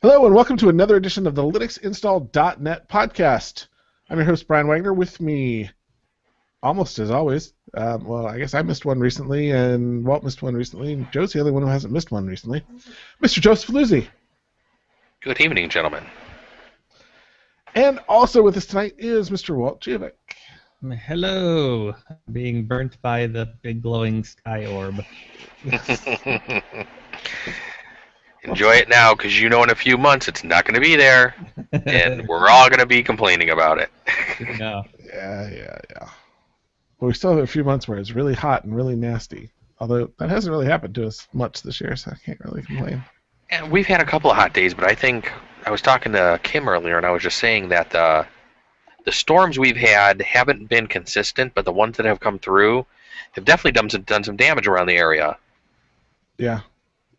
Hello and welcome to another edition of the LinuxInstall.net podcast. I'm your host, Brian Wagner. With me, almost as always, well, I guess I missed one recently, and Walt missed one recently, and Joe's the only one who hasn't missed one recently, Mr. Joseph Luzzi. Good evening, gentlemen. And also with us tonight is Mr. Walt Jovic. Hello, being burnt by the big glowing sky orb. Enjoy it now, because you know in a few months it's not going to be there, and we're all going to be complaining about it. No. Yeah. Well, we still have a few months where it's really hot and really nasty, although that hasn't really happened to us much this year, so I can't really complain. And we've had a couple of hot days, but I think I was talking to Kim earlier, and I was just saying that the storms we've had haven't been consistent, but the ones that have come through have definitely done some damage around the area. Yeah,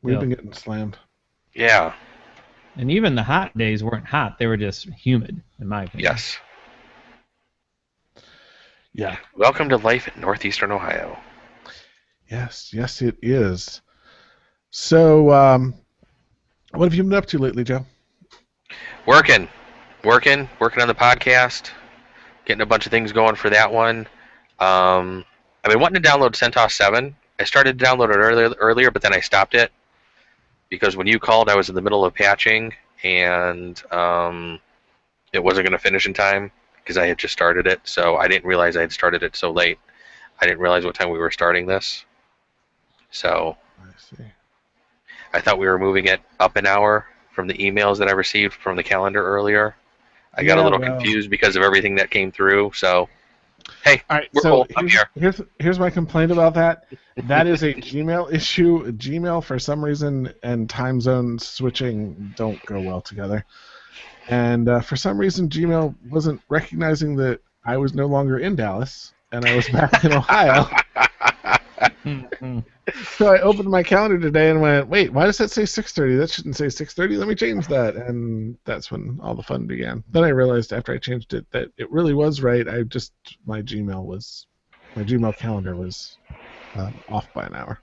we've been getting slammed. Yeah. And even the hot days weren't hot, they were just humid, in my opinion. Yes. Yeah. Welcome to life in northeastern Ohio. Yes, it is. So, what have you been up to lately, Joe? Working on the podcast, getting a bunch of things going for that one. I've been wanting to download CentOS 7. I started to download it earlier, but then I stopped it because when you called, I was in the middle of patching, and it wasn't going to finish in time because I had just started it, so I didn't realize I had started it so late. I didn't realize what time we were starting this. So I see. I thought we were moving it up an hour from the emails that I received from the calendar earlier. I got a little confused because of everything that came through, so hey, all right, we're cool. I'm here. Here's my complaint about that. That is a Gmail issue. Gmail, for some reason, and time zone switching don't go well together. And for some reason, Gmail wasn't recognizing that I was no longer in Dallas, and I was back in Ohio. So I opened my calendar today and went, wait, why does that say 6:30? That shouldn't say 6:30. Let me change that. And that's when all the fun began. Then I realized after I changed it that it really was right. My Gmail calendar was off by an hour.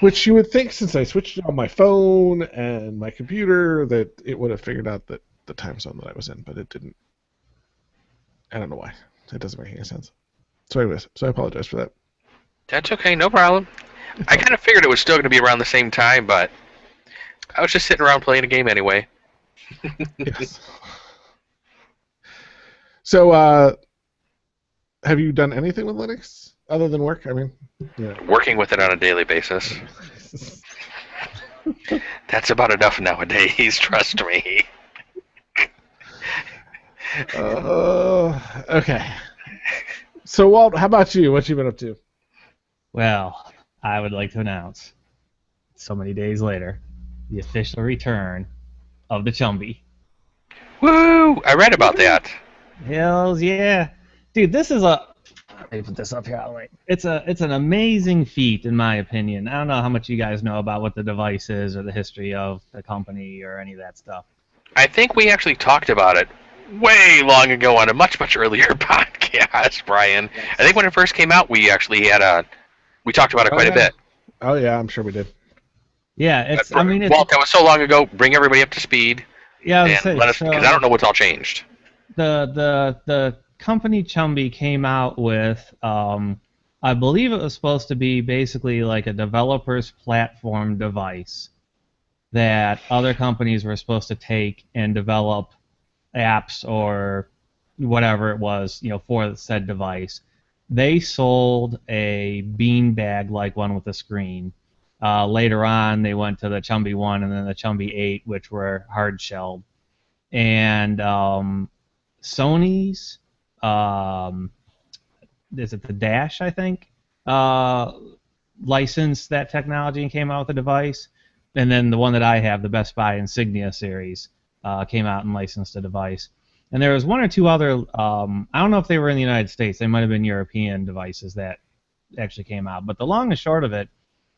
Which you would think, since I switched it on my phone and my computer, that it would have figured out that the time zone that I was in, but it didn't. I don't know why. It doesn't make any sense. So anyways, I apologize for that. That's okay, no problem. I kind of figured it was still going to be around the same time, but I was just sitting around playing a game anyway. Yes. So, have you done anything with Linux other than work? I mean, yeah. Working with it on a daily basis. That's about enough nowadays, trust me. Okay. So, Walt, how about you? What you been up to? Well, I would like to announce, so many days later, the official return of the Chumby. Woo! I read about that. Hells yeah. Dude, this is let me put this up here. Wait. It's an amazing feat, in my opinion. I don't know how much you guys know about what the device is or the history of the company or any of that stuff. I think we actually talked about it way long ago on a much, much earlier podcast, Brian. Yes. I think when it first came out, we actually had we talked about it quite a bit. Oh yeah, I'm sure we did. Yeah, Walt, that was so long ago. Bring everybody up to speed. Yeah, and let us, because I don't know what's all changed. The company Chumby came out with, I believe it was supposed to be basically like a developer's platform device that other companies were supposed to take and develop apps or whatever it was, for said device. They sold a beanbag-like one with a screen. Later on, they went to the Chumby 1 and then the Chumby 8, which were hard-shelled. And Sony's, is it the Dash, I think, licensed that technology and came out with the device. And then the one that I have, the Best Buy Insignia series, came out and licensed the device. And there was one or two other, I don't know if they were in the United States, they might have been European devices that actually came out. But the long and short of it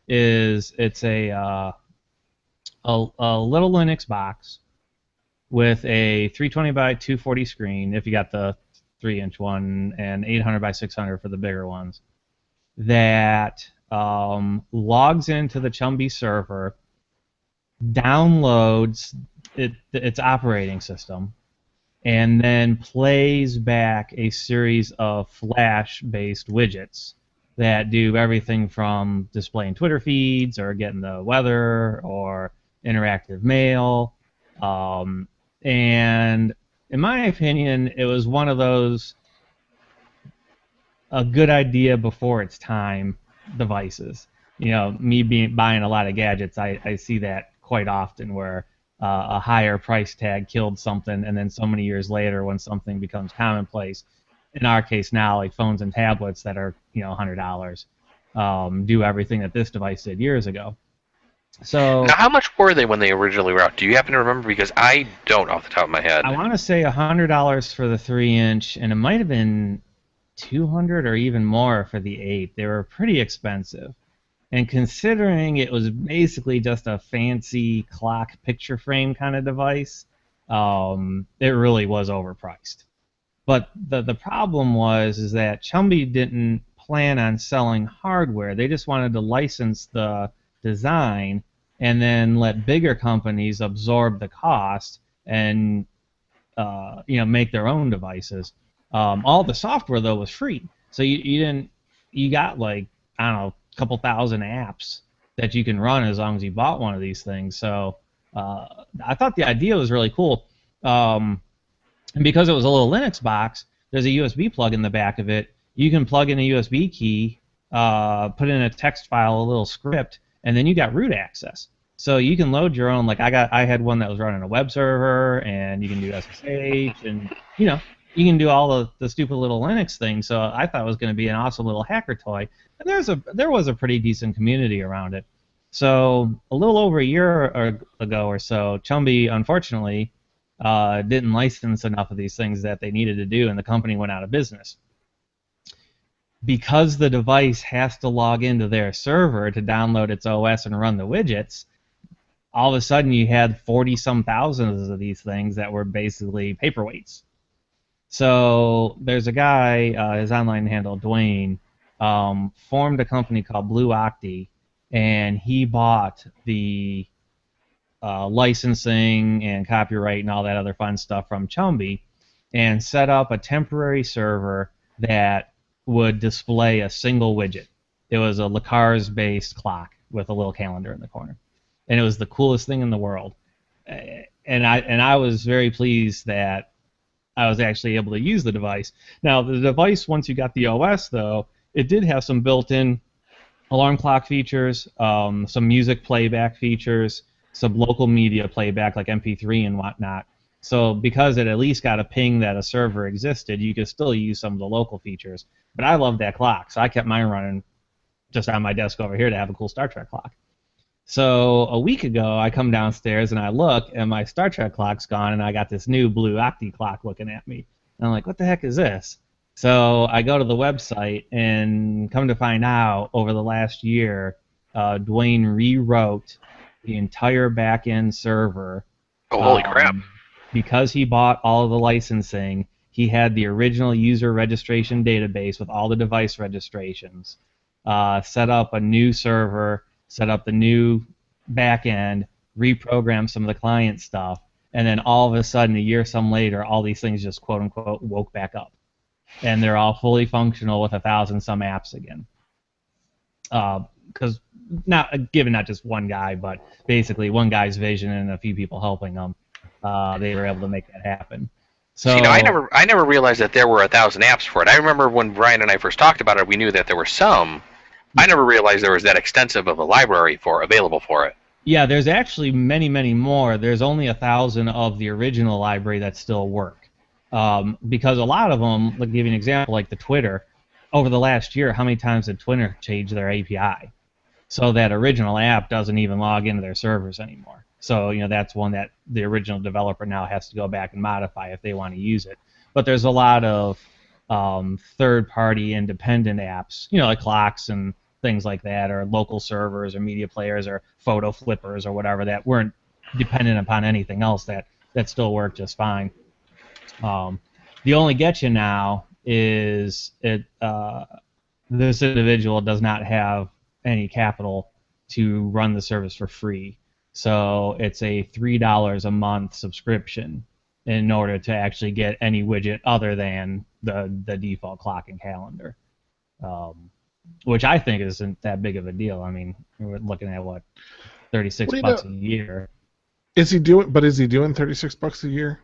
is it's a little Linux box with a 320 by 240 screen, if you got the 3-inch one, and 800 by 600 for the bigger ones, that logs into the Chumby server downloads its operating system, and then plays back a series of Flash-based widgets that do everything from displaying Twitter feeds or getting the weather or interactive mail. And in my opinion, it was one of those a good idea before its time devices. You know, me buying a lot of gadgets, I see that quite often where a higher price tag killed something, and then so many years later, when something becomes commonplace, in our case now, like phones and tablets that are $100, do everything that this device did years ago. So Now, how much were they when they originally were out? Do you happen to remember? Because I don't off the top of my head. I want to say $100 for the 3-inch, and it might have been 200 or even more for the 8. They were pretty expensive. And considering it was basically just a fancy clock picture frame kind of device, it really was overpriced. But the problem is that Chumby didn't plan on selling hardware. They just wanted to license the design and then let bigger companies absorb the cost and make their own devices. All the software though was free, so you got like, I don't know, a couple thousand apps that you can run as long as you bought one of these things. So I thought the idea was really cool. And because it was a little Linux box, there's a USB plug in the back of it. You can plug in a USB key, put in a text file, a little script, and then you got root access. So you can load your own. Like I had one that was running a web server, and you can do SSH, and you can do all the stupid little Linux things. So I thought it was going to be an awesome little hacker toy, and there was a pretty decent community around it. So a little over a year ago or so, Chumby unfortunately didn't license enough of these things that they needed to do, and the company went out of business. Because the device has to log into their server to download its OS and run the widgets, all of a sudden you had 40-some thousands of these things that were basically paperweights. So there's a guy, his online handle, Dwayne, formed a company called Blue Octi, and he bought the licensing and copyright and all that other fun stuff from Chumby and set up a temporary server that would display a single widget. It was a Lacars-based clock with a little calendar in the corner, and it was the coolest thing in the world. And I was very pleased that I was actually able to use the device. Now, the device, once you got the OS, though, it did have some built-in alarm clock features, some music playback features, some local media playback like MP3 and whatnot. So because it at least got a ping that a server existed, you could still use some of the local features. But I loved that clock, so I kept mine running just on my desk over here to have a cool Star Trek clock. So a week ago, I come downstairs and I look, and my Star Trek clock's gone, and I got this new Blue Octi clock looking at me. And I'm like, what the heck is this? So I go to the website, and come to find out, over the last year, Dwayne rewrote the entire back-end server. Oh, holy crap. Because he bought all of the licensing, he had the original user registration database with all the device registrations, set up a new server, set up the new back-end, reprogrammed some of the client stuff, and then all of a sudden, a year or some later, all these things just quote-unquote woke back up. And they're all fully functional with 1,000-some apps again. Because not just one guy, but basically one guy's vision and a few people helping them, they were able to make that happen. So I never realized that there were 1,000 apps for it. I remember when Brian and I first talked about it, we knew that there were some. I never realized there was that extensive of a library available for it. Yeah, there's actually many, many more. There's only 1,000 of the original library that still work. Because a lot of them, like, give you an example, like the Twitter, over the last year, how many times did Twitter change their API? So that original app doesn't even log into their servers anymore. So, that's one that the original developer now has to go back and modify if they want to use it. But there's a lot of third-party independent apps, like clocks and things like that, or local servers or media players or photo flippers or whatever that weren't dependent upon anything else that still work just fine. The only get you now is this individual does not have any capital to run the service for free. So it's a $3 a month subscription in order to actually get any widget other than the default clock and calendar, which I think isn't that big of a deal. I mean, we're looking at what, $36 a year. Is he doing $36 a year?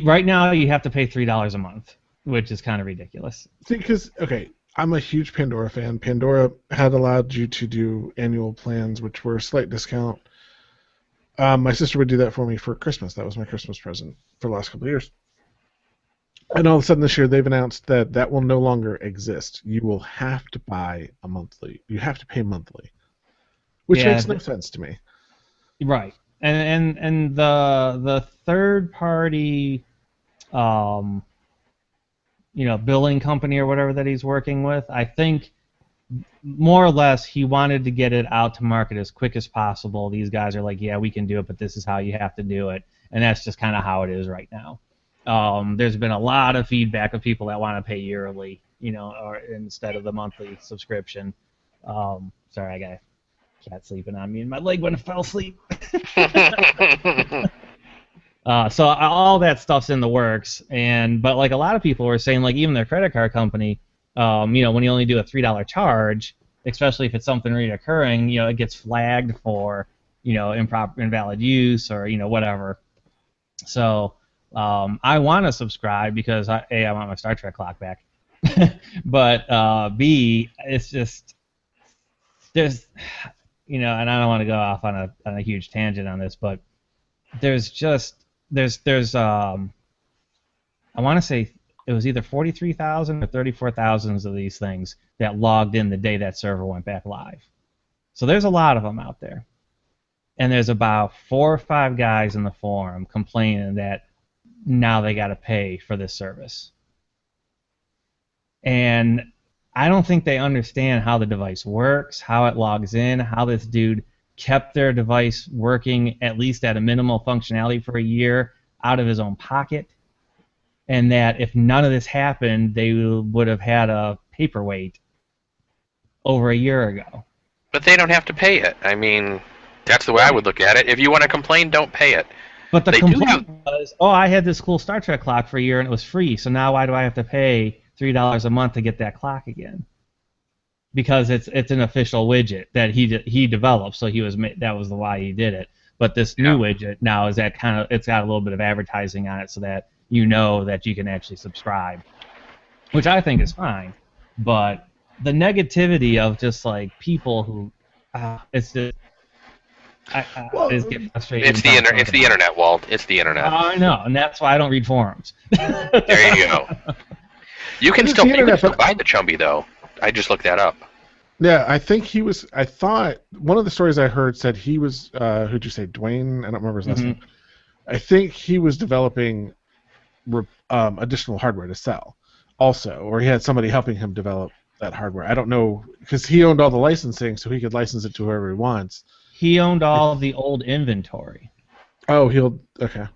Right now, you have to pay $3 a month, which is kind of ridiculous. See, because I'm a huge Pandora fan. Pandora had allowed you to do annual plans, which were a slight discount. My sister would do that for me for Christmas. That was my Christmas present for the last couple of years. And all of a sudden this year, they've announced that will no longer exist. You will have to buy a monthly. You have to pay monthly, which makes no sense to me. Right. And the third party, billing company or whatever that he's working with, I think more or less he wanted to get it out to market as quick as possible. These guys are like, yeah, we can do it, but this is how you have to do it, and that's just kind of how it is right now. There's been a lot of feedback of people that want to pay yearly, or instead of the monthly subscription. Sorry, I got a cat sleeping on me, and my leg went and fell asleep. So all that stuff's in the works, but like a lot of people were saying, like even their credit card company, when you only do a $3 charge, especially if it's something reoccurring, it gets flagged for, improper, invalid use or whatever. So I want to subscribe because I want my Star Trek clock back, but B, it's just there's and I don't want to go off on a huge tangent on this, but there's I want to say it was either 43,000 or 34,000 of these things that logged in the day that server went back live. So there's a lot of them out there. And there's about 4 or 5 guys in the forum complaining that now they got to pay for this service. And I don't think they understand how the device works, how it logs in, how this dude kept their device working at least at a minimal functionality for a year out of his own pocket, and that if none of this happened, they would have had a paperweight over a year ago. But they don't have to pay it. I mean, that's the way I would look at it. If you want to complain, don't pay it. But the complaint was, I had this cool Star Trek clock for a year and it was free, so now why do I have to pay $3 a month to get that clock again? Because it's an official widget that he developed, so that was the why he did it. But this new widget now is that it's got a little bit of advertising on it so that that you can actually subscribe, which I think is fine. But the negativity of just like people who it's just it's getting frustrating. It's the internet, Walt. It's the internet. I know, and that's why I don't read forums. There you go. You can still buy the Chumby though. I just looked that up. Yeah, I think he was. I thought one of the stories I heard said he was. Who'd you say, Dwayne? I don't remember his last name. I think he was developing additional hardware to sell, also, or he had somebody helping him develop that hardware. I don't know because he owned all the licensing, so he could license it to whoever he wants. He owned all of the old inventory. Oh, okay.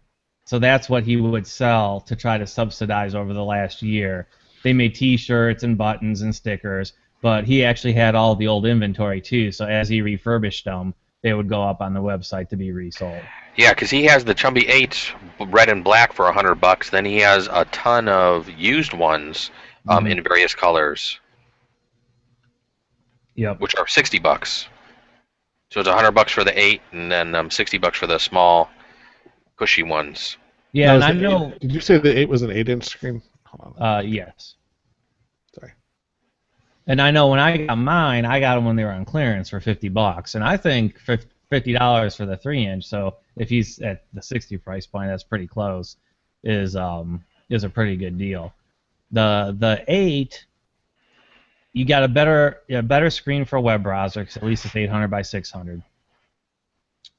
So that's what he would sell to try to subsidize over the last year. They made T-shirts and buttons and stickers, but he actually had all the old inventory too. So as he refurbished them, they would go up on the website to be resold. Yeah, because he has the Chumby 8 red and black for $100. Then he has a ton of used ones in various colors. Yep. Which are $60. So it's $100 for the 8, and then $60 for the small, cushy ones. Yeah, and I know. Did you say the 8 was an 8-inch screen? Hold on. Yes. Sorry. And I know when I got mine, I got them when they were on clearance for $50, and I think $50 for the 3-inch. So if he's at the 60 price point, that's pretty close. Is a pretty good deal. The 8, you got a better screen for a web browser because at least it's 800 by 600.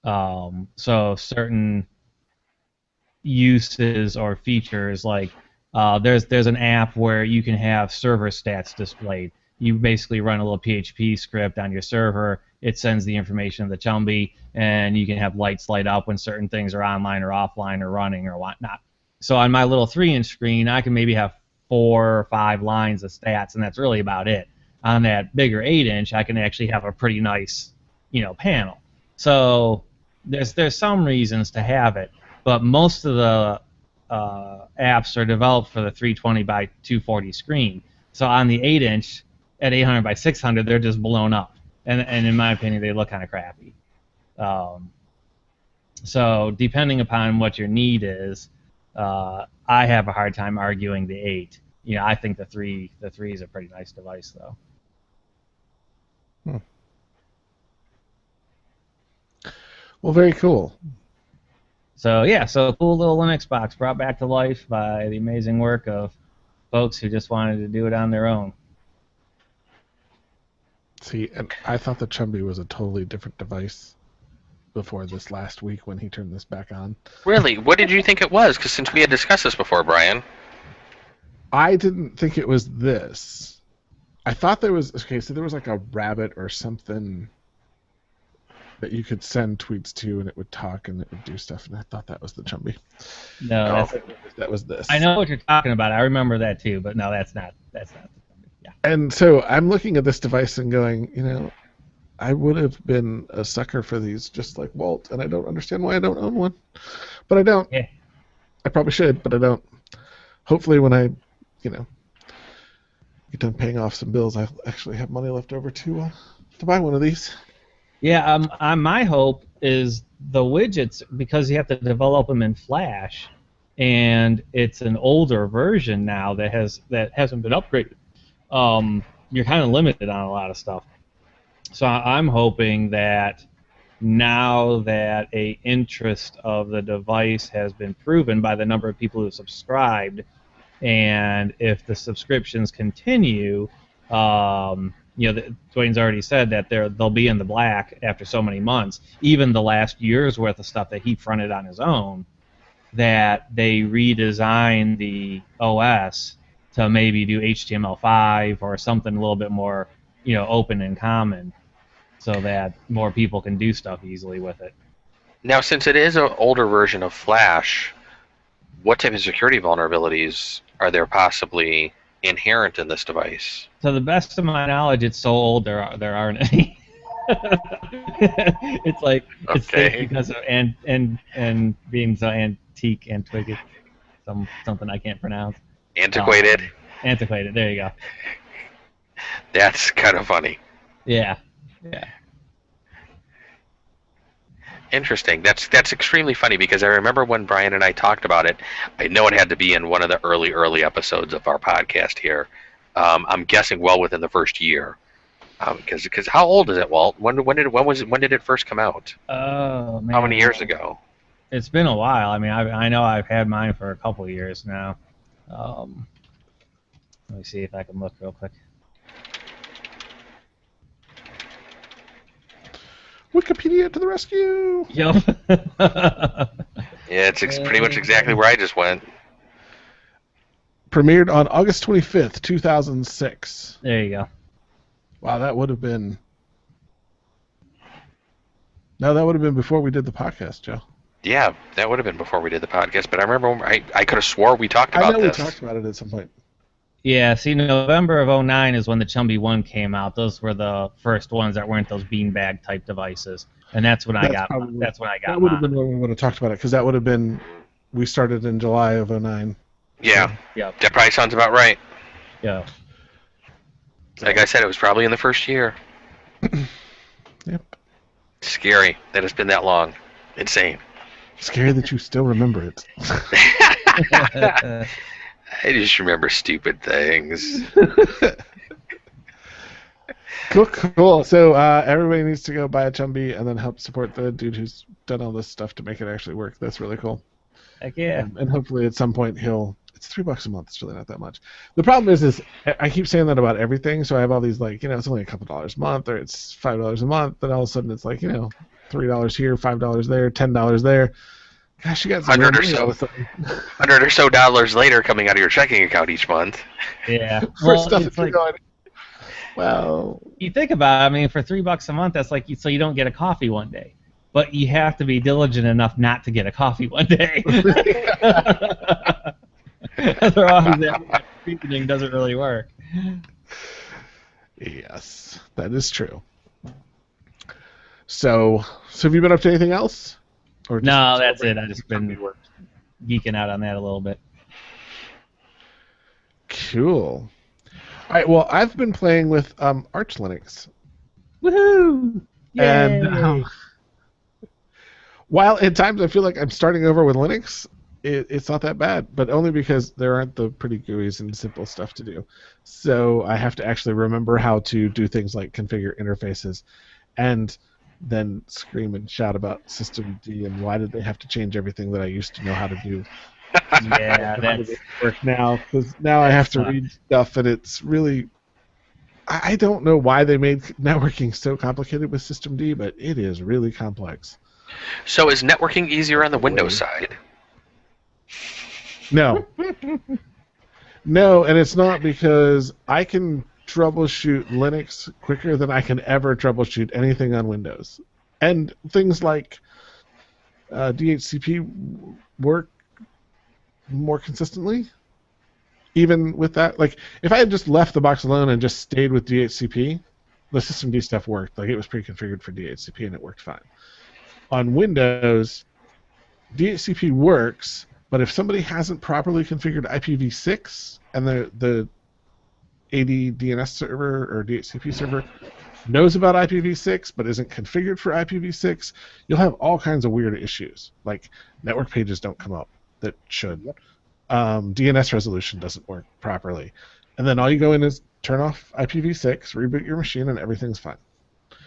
So certain uses or features like there's an app where you can have server stats displayed. You basically run a little PHP script on your server. It sends the information to the Chumby, and you can have lights light up when certain things are online or offline or running or whatnot. So on my little 3-inch screen, I can maybe have 4 or 5 lines of stats, and that's really about it. On that bigger 8-inch, I can actually have a pretty nice, panel. So there's some reasons to have it, but most of the apps are developed for the 320 by 240 screen. So on the 8-inch at 800 by 600, they're just blown up, and in my opinion, they look kind of crappy. So depending upon what your need is, I have a hard time arguing the 8. I think the 3 is a pretty nice device though. Well, very cool. So yeah, so a cool little Linux box brought back to life by the amazing work of folks who just wanted to do it on their own. See, and I thought the Chumby was a totally different device before this last week when he turned this back on. Really? What did you think it was? Because since we had discussed this before, Brian. I didn't think it was this. I thought there was... Okay, so there was like a rabbit or something that you could send tweets to, and it would talk and it would do stuff, and I thought that was the Chumby. No, that was this. I know what you're talking about. I remember that too, but no, that's not the Chumby. Yeah. And so I'm looking at this device and going, I would have been a sucker for these just like Walt, and I don't understand why I don't own one. But I don't. Yeah. I probably should, but I don't. Hopefully when I, get done paying off some bills, I actually have money left over to buy one of these. Yeah, my hope is the widgets, because you have to develop them in Flash, and it's an older version now that hasn't been upgraded. You're kind of limited on a lot of stuff. So I'm hoping that now that a interest of the device has been proven by the number of people who subscribed, and if the subscriptions continue, Dwayne's already said that they'll be in the black after so many months. Even the last year's worth of stuff that he fronted on his own, that they redesign the OS to maybe do HTML5 or something a little bit more, open and common, so that more people can do stuff easily with it. Now, since it is an older version of Flash, what type of security vulnerabilities are there possibly inherent in this device? To the best of my knowledge, it's so old there aren't any. It's like it's safe because of and being so antiquated, something I can't pronounce. Antiquated. Antiquated. There you go. That's kind of funny. Yeah. Interesting. That's extremely funny because I remember when Brian and I talked about it. I know it had to be in one of the early episodes of our podcast here. I'm guessing well within the first year. Because how old is it, Walt? When did it first come out? Oh man. How many years ago? It's been a while. I mean, I know I've had mine for a couple of years now. Let me see if I can look real quick. Wikipedia to the rescue! Yep. Yeah, it's pretty much exactly where I just went. Premiered on August 25th, 2006. There you go. Wow, that would have been... No, that would have been before we did the podcast, Joe. Yeah, that would have been before we did the podcast, but I remember I could have swore we talked about this. I know we talked about it at some point. Yeah, see, November of 2009 is when the Chumby 1 came out. Those were the first ones that weren't those beanbag type devices, and that's when I got. That's when I got. That would have been when we would have talked about it, because that would have been. We started in July of 2009. Yeah. Yeah. That probably sounds about right. Yeah. Like I said, it was probably in the first year. Yep. Scary that it's been that long. Insane. Scary that you still remember it. I just remember stupid things. Cool. So everybody needs to go buy a Chumby and then help support the dude who's done all this stuff to make it actually work. That's really cool. Heck yeah. And hopefully at some point it's $3 a month. It's really not that much. The problem is I keep saying that about everything. So I have all these it's only a couple dollars a month, or it's $5 a month. Then all of a sudden it's like, $3 here, $5 there, $10 there. Gosh, you got some $100 or so later coming out of your checking account each month. Yeah. For stuff that you're going. Well, you think about it, I mean, for $3 a month, that's like so you don't get a coffee one day. But you have to be diligent enough not to get a coffee one day. Otherwise, that reasoning doesn't really work. Yes, that is true. So have you been up to anything else? Or just No, that's it. I celebrating just company been work? geeking out on that a little bit. Cool. All right. Well, I've been playing with Arch Linux, Woohoo! and Yay! while at times I feel like I'm starting over with Linux, it's not that bad, but only because there aren't the pretty GUIs and simple stuff to do. So I have to actually remember how to do things like configure interfaces, and then scream and shout about systemd and why did they have to change everything that I used to know how to do. Yeah, How that's does it work now, because now I have to sucks. read stuff, and it's really. I don't know why they made networking so complicated with systemd, but it is really complex. So is networking easier on the Windows side? No. No, and it's not, because I can troubleshoot Linux quicker than I can ever troubleshoot anything on Windows. And things like DHCP work more consistently. Even with that, like, if I had just left the box alone and just stayed with DHCP, the systemd stuff worked. Like, it was pre-configured for DHCP and it worked fine. On Windows, DHCP works, but if somebody hasn't properly configured IPv6 and the AD DNS server or DHCP server knows about IPv6 but isn't configured for IPv6, you'll have all kinds of weird issues. Like, network pages don't come up that should. DNS resolution doesn't work properly. And then all you go in is turn off IPv6, reboot your machine, and everything's fine.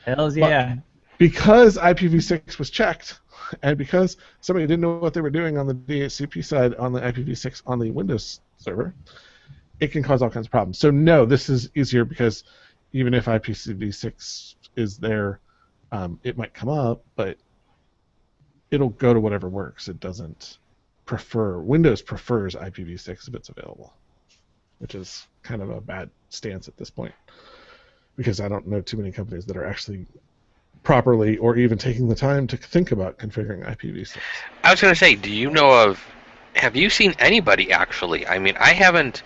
Hells yeah. Because IPv6 was checked, and because somebody didn't know what they were doing on the DHCP side on the IPv6 on the Windows server, it can cause all kinds of problems. So no, this is easier, because even if IPv6 is there, it might come up, but it'll go to whatever works. It doesn't prefer. Windows prefers IPv6 if it's available, which is kind of a bad stance at this point, because I don't know too many companies that are actually properly or even taking the time to think about configuring IPv6. I was going to say, do you know of, have you seen anybody actually? I mean, I haven't,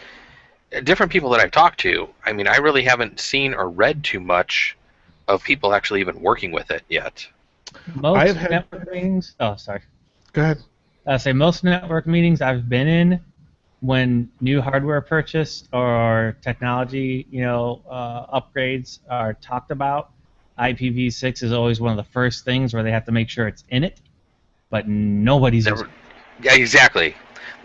different people that I've talked to, I mean, I really haven't seen or read too much of people actually even working with it yet. Most I've had- network meetings. Oh, sorry. Go ahead. I say most network meetings I've been in, when new hardware purchased or technology, upgrades are talked about, IPv6 is always one of the first things where they have to make sure it's in it, but nobody's using it. Yeah, exactly.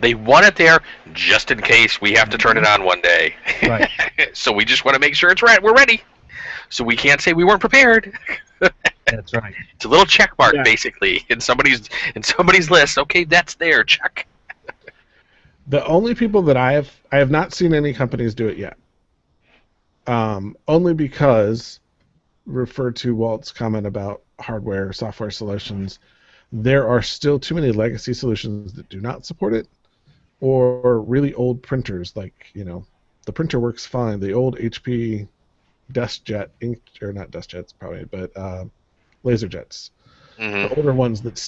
They want it there just in case we have to turn it on one day. Right. So we just want to make sure it's right. We're ready. So we can't say we weren't prepared. That's right. It's a little check mark, Yeah. basically, in somebody's list. Okay, that's there. Check. The only people that I have not seen any companies do it yet. Only because, refer to Walt's comment about hardware, software solutions, there are still too many legacy solutions that do not support it, or really old printers. Like, the printer works fine. The old HP DeskJet ink, or not DeskJets probably, but LaserJets. Hmm. The older ones that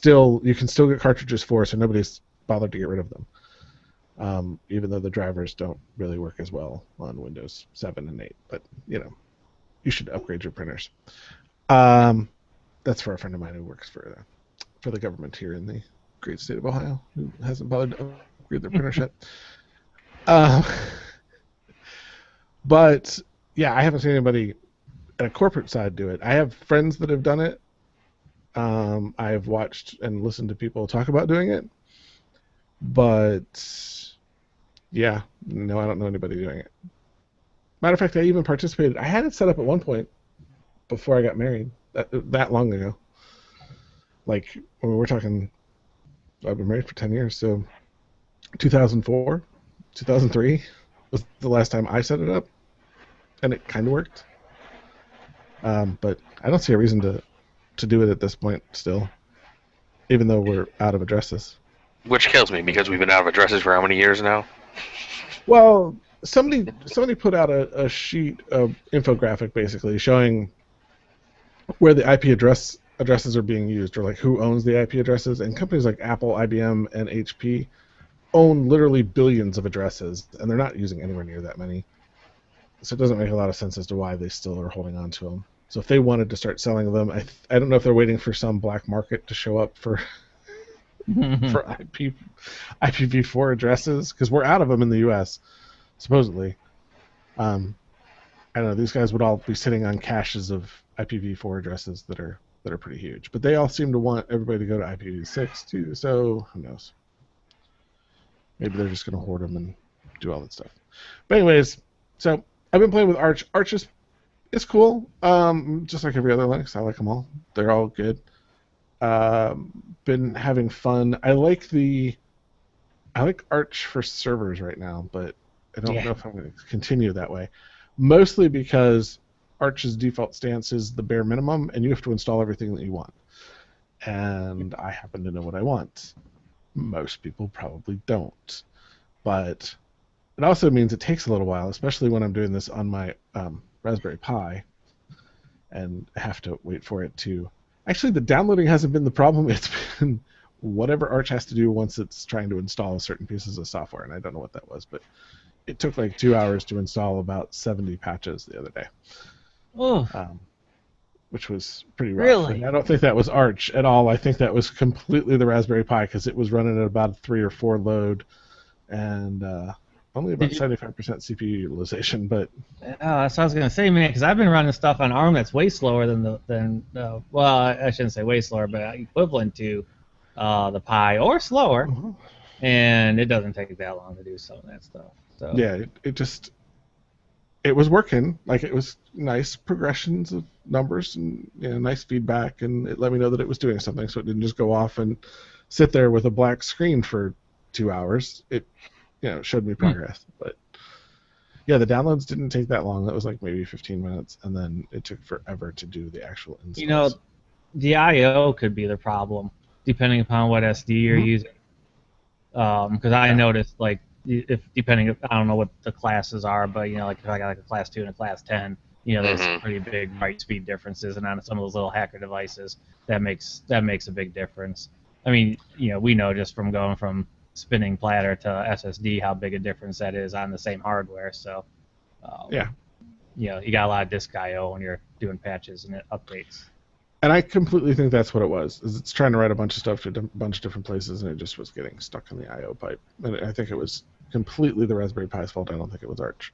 you can still get cartridges for, so nobody's bothered to get rid of them. Even though the drivers don't really work as well on Windows 7 and 8. But, you should upgrade your printers. That's for a friend of mine who works for the government here in the great state of Ohio, who hasn't bothered to upgrade their printers yet. But, yeah, I haven't seen anybody at a corporate side do it. I have friends that have done it. I've watched and listened to people talk about doing it. But, yeah, no, I don't know anybody doing it. Matter of fact, I even participated. I had it set up at one point before I got married, that long ago. Like, when we're talking, I've been married for 10 years, so 2004, 2003 was the last time I set it up, and it kind of worked. But I don't see a reason to do it at this point still, even though we're out of addresses. Which kills me, because we've been out of addresses for how many years now? Well, somebody put out a sheet of infographic basically showing where the IP addresses are being used, or like who owns the IP addresses, and companies like Apple, IBM, and HP own literally billions of addresses, and they're not using anywhere near that many. So it doesn't make a lot of sense as to why they still are holding on to them. So if they wanted to start selling them, I don't know if they're waiting for some black market to show up for for IPv4 addresses because we're out of them in the U.S. supposedly. I don't know. These guys would all be sitting on caches of IPv4 addresses that are pretty huge, but they all seem to want everybody to go to IPv6 too. So who knows? Maybe they're just going to hoard them and do all that stuff. But anyways, so I've been playing with Arch. Arch is cool. Just like every other Linux, I like them all. They're all good. Been having fun. I like Arch for servers right now, but I don't know if I'm going to continue that way. Mostly because Arch's default stance is the bare minimum, and you have to install everything that you want. And I happen to know what I want. Most people probably don't. But it also means it takes a little while, especially when I'm doing this on my Raspberry Pi, and I have to wait for it to... Actually, the downloading hasn't been the problem. It's been whatever Arch has to do once it's trying to install certain pieces of software, and I don't know what that was, but it took like 2 hours to install about 70 patches the other day. Oh. Which was pretty rough. Really? And I don't think that was Arch at all. I think that was completely the Raspberry Pi because it was running at about 3 or 4 load and only about 75% CPU utilization. But that's what I was gonna say, man, because I've been running stuff on ARM that's way slower than well, I shouldn't say way slower, but equivalent to the Pi or slower, and it doesn't take that long to do some of that stuff. So yeah, it was working. Like, it was nice progressions of numbers and nice feedback, and it let me know that it was doing something, so it didn't just go off and sit there with a black screen for 2 hours. It showed me progress. But yeah, the downloads didn't take that long. That was like maybe 15 minutes, and then it took forever to do the actual installs. The I/O could be the problem depending upon what SD you're using. Because I noticed, like, if depending, I don't know what the classes are, but like if I got like a class 2 and a class 10, there's some pretty big write speed differences, and on some of those little hacker devices, that makes a big difference. I mean, we know just from going from spinning platter to SSD how big a difference that is on the same hardware. So, you got a lot of disk I/O when you're doing patches and updates. And I completely think that's what it was. Is it's trying to write a bunch of stuff to a bunch of different places, and it just was getting stuck in the I/O pipe. And I think it was completely the Raspberry Pi's fault. I don't think it was Arch.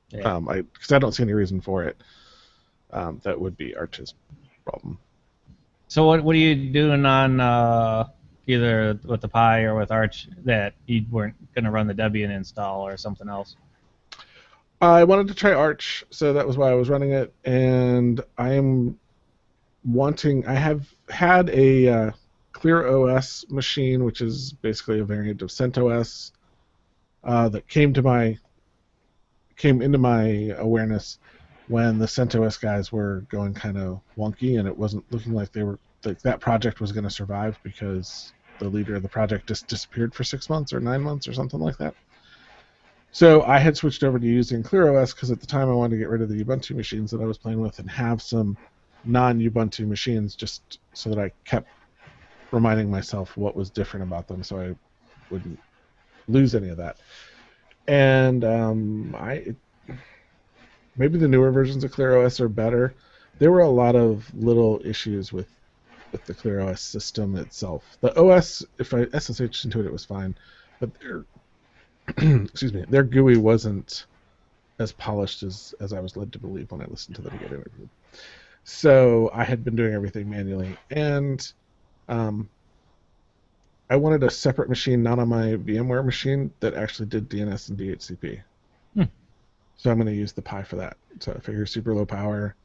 Yeah. Because I don't see any reason for it. That would be Arch's problem. So what are you doing on either with the Pi or with Arch that you weren't going to run the Debian install or something else? I wanted to try Arch, so that was why I was running it, and I have had a ClearOS machine, which is basically a variant of CentOS, that came into my awareness when the CentOS guys were going kind of wonky, and it wasn't looking like that project was going to survive because the leader of the project just disappeared for 6 months or 9 months or something like that. So I had switched over to using ClearOS because at the time I wanted to get rid of the Ubuntu machines that I was playing with and have some non-Ubuntu machines, just so that I kept reminding myself what was different about them so I wouldn't lose any of that. And maybe the newer versions of ClearOS are better. There were a lot of little issues with the ClearOS system itself. The OS, if I SSH'd into it, it was fine, but their GUI wasn't as polished as I was led to believe when I listened to them get interviewed. So I had been doing everything manually, and I wanted a separate machine, not on my VMware machine, that actually did DNS and DHCP. So I'm going to use the Pi for that. So I figure super low power,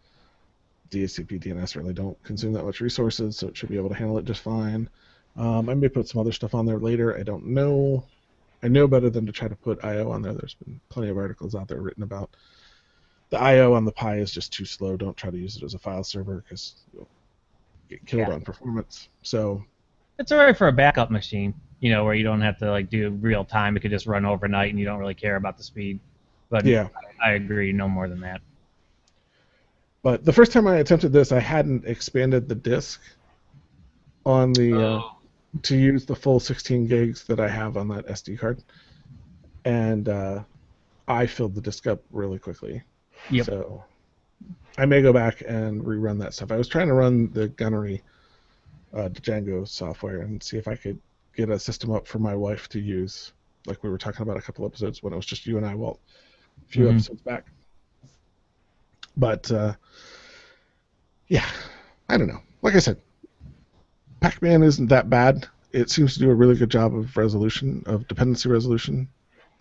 DHCP, DNS really don't consume that much resources, so it should be able to handle it just fine. I may put some other stuff on there later. I don't know. I know better than to try to put I/O on there. There's been plenty of articles out there written about the I/O on the Pi is just too slow. Don't try to use it as a file server because you'll get killed on performance. So it's alright for a backup machine, where you don't have to like do real time. It could just run overnight, and you don't really care about the speed. But yeah, I agree, no more than that. But the first time I attempted this, I hadn't expanded the disk on the to use the full 16 gigs that I have on that SD card, and I filled the disk up really quickly. Yep. So I may go back and rerun that stuff. I was trying to run the Gunnery the Django software and see if I could get a system up for my wife to use, like we were talking about a couple episodes when it was just you and I, Walt, a few episodes back. But yeah, I don't know. Like I said, Pac-Man isn't that bad. It seems to do a really good job of resolution, of dependency resolution.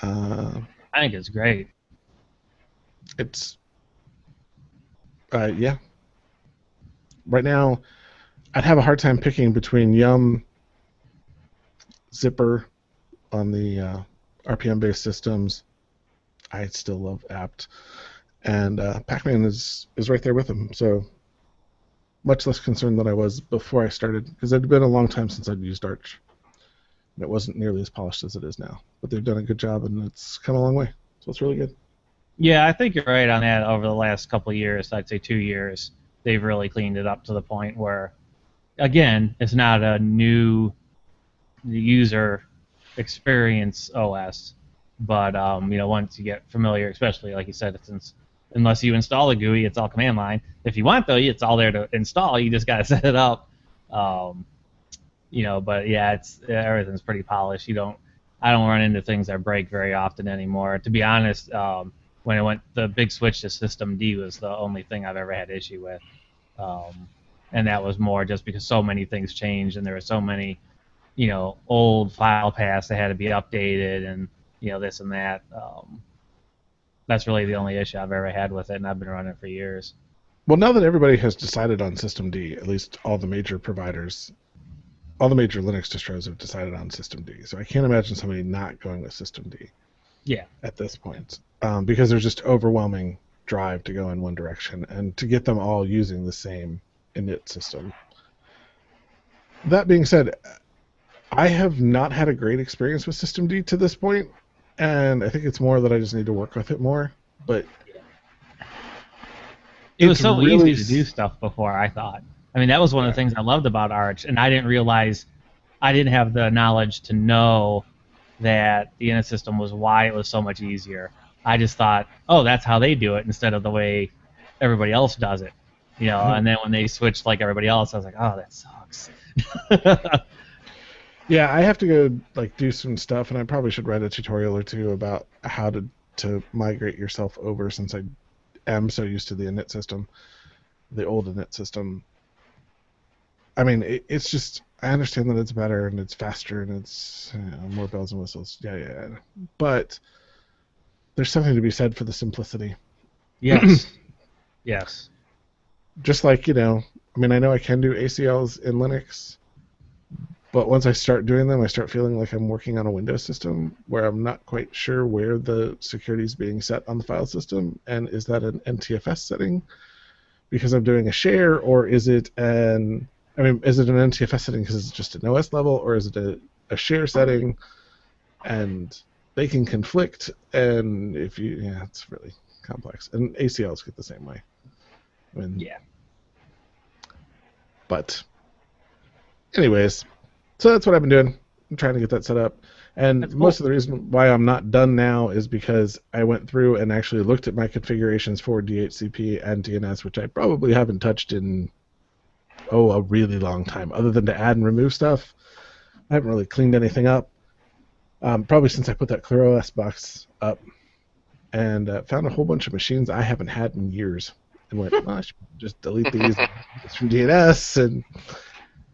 I think it's great. It's yeah. Right now, I'd have a hard time picking between Yum, Zipper on the RPM-based systems. I still love apt, and Pac-Man is right there with them. So much less concerned than I was before I started, because it had been a long time since I'd used Arch, and it wasn't nearly as polished as it is now. But they've done a good job, and it's come a long way. So it's really good. Yeah, I think you're right on that. Over the last couple of years, I'd say 2 years, they've really cleaned it up to the point where, again, it's not a new user experience OS, but once you get familiar, especially like you said, since unless you install a GUI, it's all command line. If you want though, it's all there to install. You just gotta set it up. But yeah, everything's pretty polished. I don't run into things that break very often anymore. To be honest, when it went the big switch to System D was the only thing I've ever had issue with, and that was more just because so many things changed and there were so many old file paths that had to be updated and this and that. That's really the only issue I've ever had with it, and I've been running it for years. Well, now that everybody has decided on System D, at least all the major providers, all the major Linux distros have decided on System D. So I can't imagine somebody not going with System D. Yeah. At this point, because there's just overwhelming drive to go in one direction and to get them all using the same init system. That being said, I have not had a great experience with System D to this point, and I think it's more that I just need to work with it more. But it was so really easy to do stuff before, I thought. I mean, that was one of the things I loved about Arch, and I didn't realize, I didn't have the knowledge to know that the init system was why it was so much easier. I just thought, oh, that's how they do it instead of the way everybody else does it. And then when they switched like everybody else, I was like, oh, that sucks. Yeah, I have to go do some stuff, and I probably should write a tutorial or two about how to migrate yourself over, since I am so used to the init system, the old init system. I mean, it's just, I understand that it's better and it's faster and it's more bells and whistles. Yeah. But there's something to be said for the simplicity. Yes. Yes. Just like, I know I can do ACLs in Linux, but once I start doing them, I start feeling like I'm working on a Windows system where I'm not quite sure where the security is being set on the file system, and is that an NTFS setting because I'm doing a share, or is it an NTFS setting because it's just an OS level, or is it a share setting, and they can conflict, and it's really complex, and ACLs get the same way. Yeah. But anyways, so that's what I've been doing. I'm trying to get that set up. And most of the reason why I'm not done now is because I went through and actually looked at my configurations for DHCP and DNS, which I probably haven't touched in, a really long time. Other than to add and remove stuff, I haven't really cleaned anything up. Probably since I put that ClearOS box up, and found a whole bunch of machines I haven't had in years. And went, well, I should just delete these from DNS, and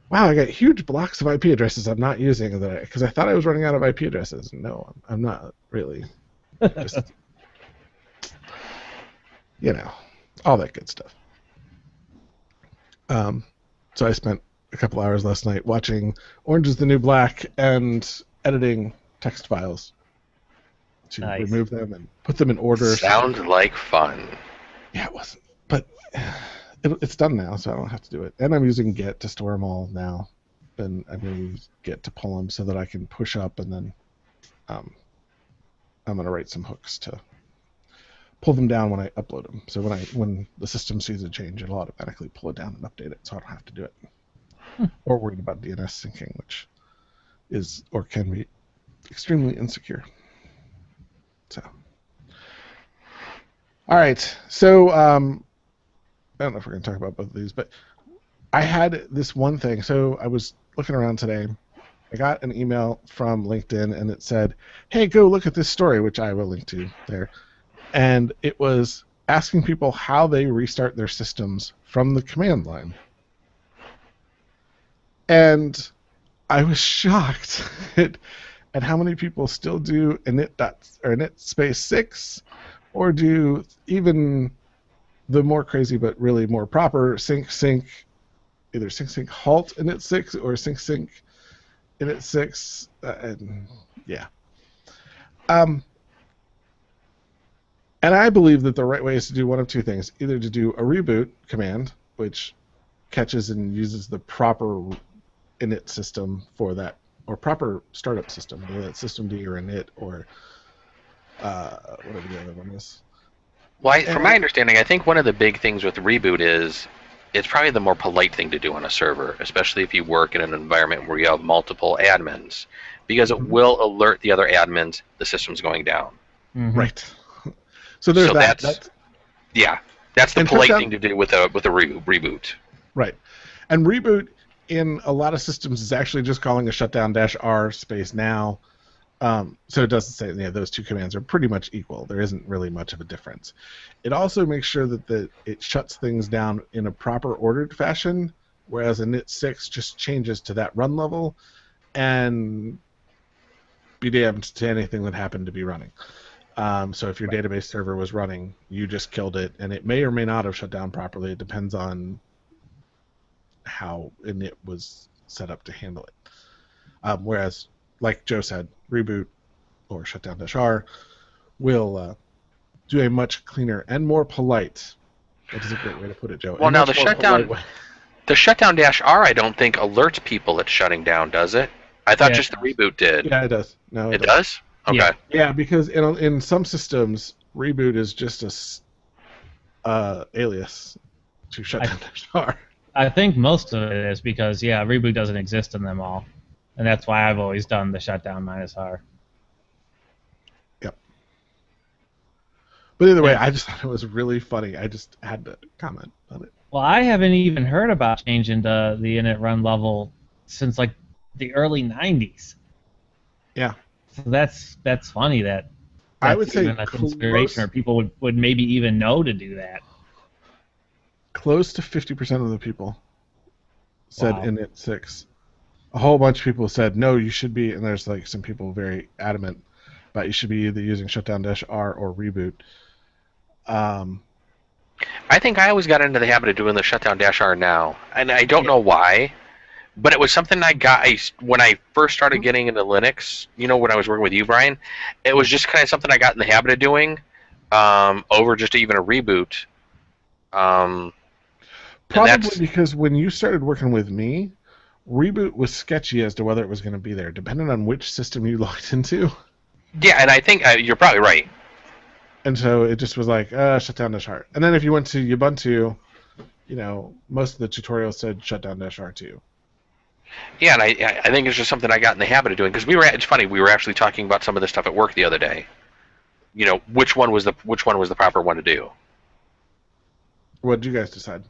wow, I got huge blocks of IP addresses I'm not using because I thought I was running out of IP addresses. No, I'm not really. Just, all that good stuff. So I spent a couple hours last night watching Orange is the New Black and editing text files to remove them and put them in order. Sounds like fun. Yeah, it wasn't. But it's done now, so I don't have to do it. And I'm using Git to store them all now. And I'm going to use Git to pull them so that I can push up, and then I'm going to write some hooks to pull them down when I upload them. So when the system sees a change, it'll automatically pull it down and update it, so I don't have to do it. Or worried about DNS syncing, which is or can be extremely insecure. So, all right. So I don't know if we're going to talk about both of these, but I had this one thing. So I was looking around today. I got an email from LinkedIn, and it said, "Hey, go look at this story," which I will link to there. And it was asking people how they restart their systems from the command line. And I was shocked at how many people still do init space 6, or do even the more crazy but really more proper sync, either sync halt init 6 or sync init 6, and yeah. And I believe that the right way is to do one of two things: either to do a reboot command, which catches and uses the proper init system for that, or proper startup system, whether that's systemd or init or whatever the other one is. Well, from my understanding, I think one of the big things with reboot is it's probably the more polite thing to do on a server, especially if you work in an environment where you have multiple admins, because it will alert the other admins the system's going down. Mm-hmm. Right. So there's that. That's the polite thing to do with a reboot. Right. And reboot in a lot of systems is actually just calling a shutdown-r space now. So it doesn't say, those two commands are pretty much equal. There isn't really much of a difference. It also makes sure that it shuts things down in a proper ordered fashion, whereas init 6 just changes to that run level and be damned to anything that happened to be running. So if your database server was running, you just killed it, and it may or may not have shut down properly. It depends on how init was set up to handle it. Whereas, like Joe said, reboot or shutdown-r will do a much cleaner and more polite. That is a great way to put it, Joe. Well, now the shutdown-r I don't think alerts people it's shutting down, does it? I thought just the reboot did. Yeah, it does. No, it does. Okay. Yeah, because in some systems, reboot is just a alias to shutdown-r. I think most of it is because reboot doesn't exist in them all, and that's why I've always done the shutdown-r. Yep. But either way, I just thought it was really funny. I just had to comment on it. Well, I haven't even heard about changing to the init run level since like the early '90s. Yeah. So that's funny that I would say even a consideration, or people would maybe even know to do that. Close to 50% of the people said init 6. A whole bunch of people said no, you should be, and there's like some people very adamant about you should be either using shutdown-r or reboot. I think I always got into the habit of doing the shutdown-r now, and I don't know why. But it was something I got when I first started getting into Linux, when I was working with you, Brian. It was just kind of something I got in the habit of doing over just even a reboot. Probably because when you started working with me, reboot was sketchy as to whether it was going to be there, depending on which system you logged into. Yeah, and I think you're probably right. And so it just was like, shutdown-r. And then if you went to Ubuntu, most of the tutorials said shutdown-r too. Yeah, and I think it's just something I got in the habit of doing, because it's funny, we were actually talking about some of this stuff at work the other day. Which one was the proper one to do? What did you guys decide?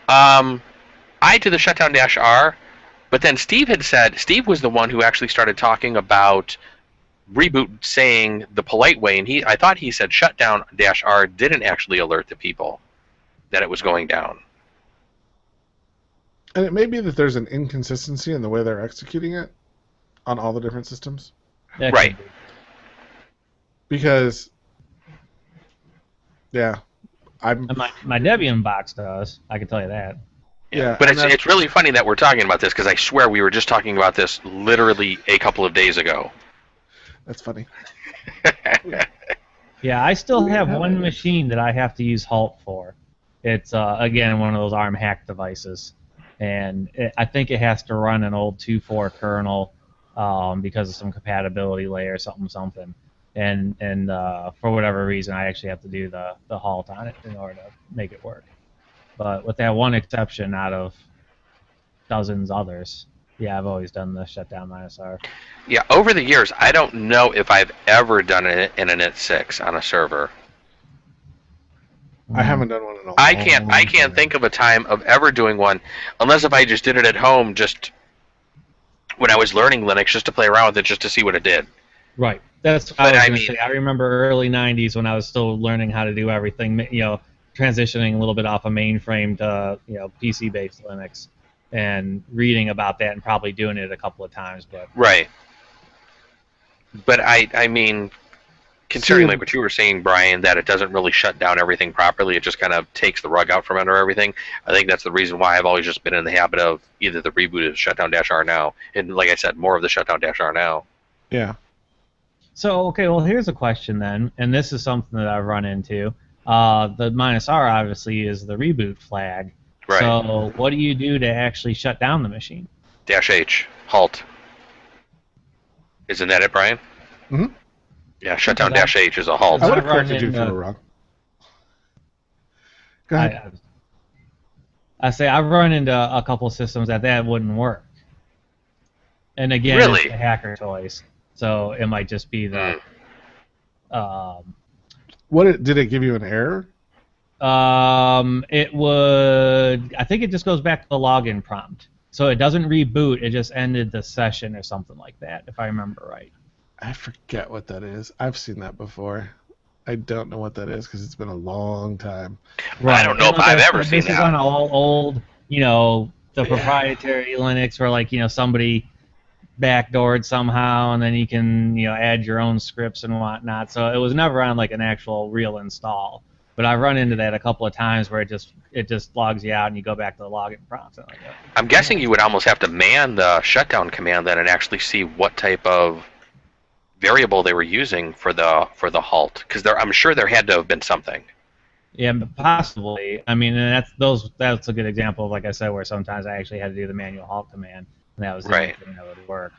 I did the shutdown-r, but then Steve was the one who actually started talking about reboot saying the polite way, and I thought he said shutdown-r didn't actually alert the people that it was going down. And it may be that there's an inconsistency in the way they're executing it on all the different systems. Right. Because, my Debian box does. I can tell you that. Yeah. But it's really funny that we're talking about this, because I swear we were just talking about this literally a couple of days ago. That's funny. Yeah, I still have one machine that I have to use Halt for. It's, again, one of those ARM hack devices. And I think it has to run an old 2.4 kernel because of some compatibility layer, something. And for whatever reason, I actually have to do the halt on it in order to make it work. But with that one exception out of dozens others, I've always done the shutdown-r. Yeah, over the years, I don't know if I've ever done it in an init 6 on a server. I haven't done one in a long I can't time. think of a time of ever doing one, unless if I just did it at home, just when I was learning Linux, just to play around with it, just to see what it did. Right. That's what But I was I going to mean- say. I remember early 90s when I was still learning how to do everything, transitioning a little bit off a mainframe to, PC-based Linux and reading about that and probably doing it a couple of times. But Right. But I mean, considering See, like what you were saying, Brian, that it doesn't really shut down everything properly, it just kind of takes the rug out from under everything. I think that's the reason why I've always just been in the habit of either the reboot of Shutdown-R now, and like I said, more of the Shutdown-R now. Yeah. So, okay, well, here's a question then, and this is something that I've run into. The -R obviously is the reboot flag. Right. So, what do you do to actually shut down the machine? -H, halt. Isn't that it, Brian? Mhm. Yeah, Shutdown-H is a halt. I would I have run corrected you if you into- were wrong. Go ahead. I say I've run into a couple systems that wouldn't work. And again, Really? it's the hacker toys, so it might just be the. Did it give you an error? It would. I think it just goes back to the login prompt, so it doesn't reboot. It just ended the session or something like that, if I remember right. I forget what that is. I've seen that before. I don't know what that is because it's been a long time. I don't know if I've ever seen This is that. on all old, the proprietary Linux where somebody backdoored somehow, and then you can add your own scripts and whatnot. So it was never on like an actual real install. But I've run into that a couple of times where it just logs you out and you go back to the login prompt. Like that. I'm guessing you would almost have to man the shutdown command then and actually see what type of variable they were using for the halt, because I'm sure there had to have been something. Yeah, but possibly. I mean, and that's a good example of, like I said, where sometimes I actually had to do the manual halt command, and that was the only Right. thing that would work.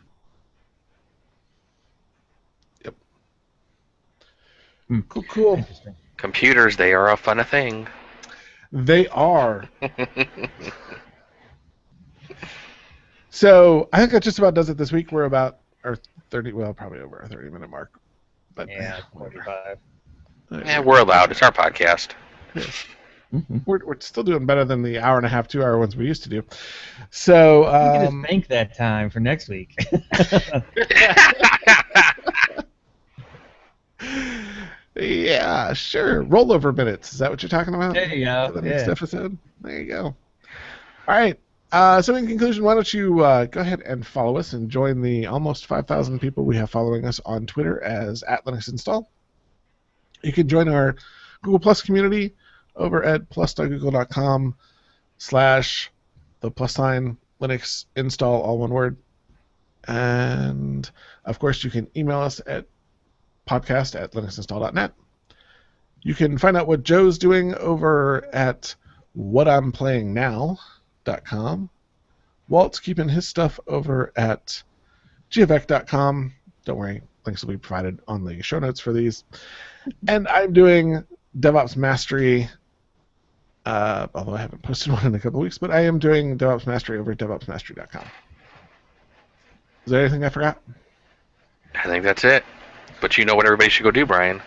Cool. Interesting. Computers, they are a fun thing. They are. So I think that just about does it this week. We're about our 30, well, probably over our 30-minute mark. But Yeah, whatever. 45. Yeah, we're allowed. It's our podcast. Mm-hmm. We're still doing better than the hour and a half, 2 hour ones we used to do. So You can just bank that time for next week. yeah, sure. Rollover minutes. Is that what you're talking about? There you go. For the next Yeah. episode. There you go. All right. So in conclusion, why don't you go ahead and follow us and join the almost 5,000 people we have following us on Twitter as @LinuxInstall. You can join our Google Plus community over at plus.google.com/the +Linux install, all one word. And of course, you can email us at podcast@linuxinstall.net. You can find out what Joe's doing over at whatimPlayingNow.com. Walt's keeping his stuff over at geovec.com. Don't worry, links will be provided on the show notes for these. And I'm doing DevOps Mastery, although I haven't posted one in a couple weeks, but I am doing DevOps Mastery over at DevOpsMastery.com. Is there anything I forgot? I think that's it. But you know what everybody should go do, Brian.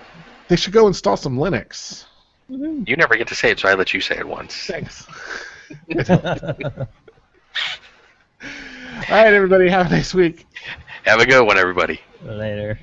They should go install some Linux. You never get to say it, so I let you say it once. Thanks. All right, everybody, have a nice week. Have a good one, everybody. Later.